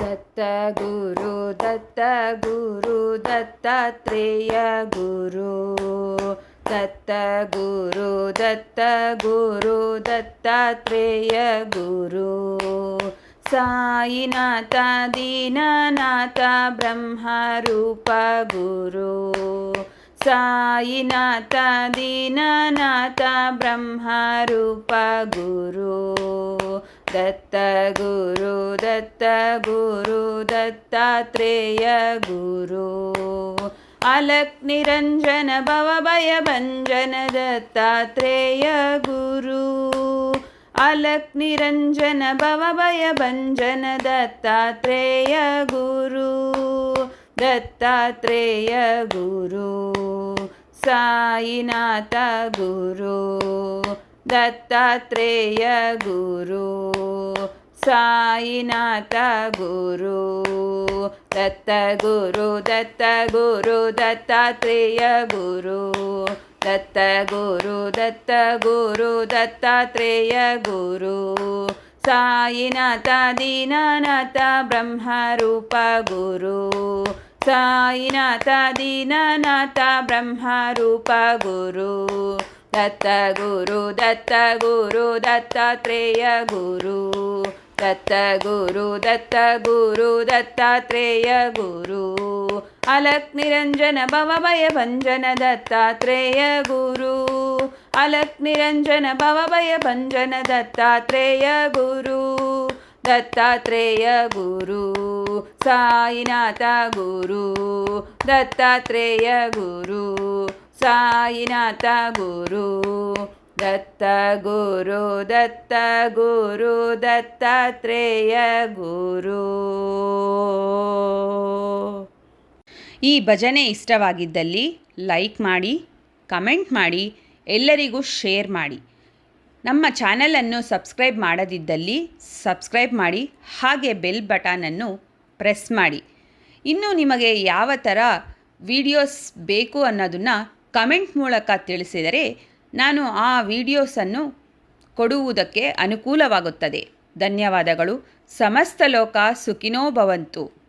दत्तगुरु दत्तगुरु दत्तात्रेय गुरु दत्तगुरु दत्तगुरु दत्तात्रेय गुरु साईनाथ दीननाथ ब्रह्मरूप गुरु साईनाथ दीननाथ ब्रह्मरूप गुरु दत्तगुरु दत्तगुरु दत्तात्रेय गुरु अलक् निरंजन भवभयभञ्जन दत्तात्रेय गुरु अलक् निरंजन भवभयभञ्जन दत्तात्रेय गुरु दत्तात्रेय गुरु साईनाथ गुरु दत्तात्रेय गुरु साईनाथ गुरु दत्तगुरु दत्तगुरु दत्तात्रेय गुरु दत्तगुरु दत्तगुरु दत्तात्रेय गुरु साईनाथ दीननाथ ब्रह्मरूप गुरु साईनाथ दीननाथ ब्रह्मरूप गुरु दत्तगुरु दत्तगुरु दत्तात्रेय गुरु दत्तगुरु दत्तगुरु दत्तात्रेय गुरु अलक् निरंजन भवभयभञ्जन दत्तात्रेय गुरु अलक् निरंजन भवभयभञ्जन दत्तात्रेय गुरु दत्तात्रेय गुरु साईनाथ गुरु दत्तात्रेय गुरु साईनाथ गुरु दत्तगुरु दत्तगुरु दत्तात्रेय गुरु। ಈ ಭಜನೆ ಇಷ್ಟವಾಗಿದ್ದಲ್ಲಿ ಲೈಕ್ ಮಾಡಿ, ಕಮೆಂಟ್ ಮಾಡಿ, ಎಲ್ಲರಿಗೂ ಶೇರ್ ಮಾಡಿ. ನಮ್ಮ ಚಾನಲನ್ನು ಸಬ್ಸ್ಕ್ರೈಬ್ ಮಾಡದಿದ್ದಲ್ಲಿ ಸಬ್ಸ್ಕ್ರೈಬ್ ಮಾಡಿ, ಹಾಗೆ ಬೆಲ್ ಬಟನನ್ನು ಪ್ರೆಸ್ ಮಾಡಿ. ಇನ್ನು ನಿಮಗೆ ಯಾವ ಥರ ವಿಡಿಯೋಸ್ ಬೇಕು ಅನ್ನೋದನ್ನು ಕಮೆಂಟ್ ಮೂಲಕ ತಿಳಿಸಿದರೆ ನಾನು ಆ ವಿಡಿಯೋಸನ್ನು ಕೊಡುವುದಕ್ಕೆ ಅನುಕೂಲವಾಗುತ್ತದೆ. ಧನ್ಯವಾದಗಳು. ಸಮಸ್ತ ಲೋಕ ಸುಖಿನೋ ಭವಂತು.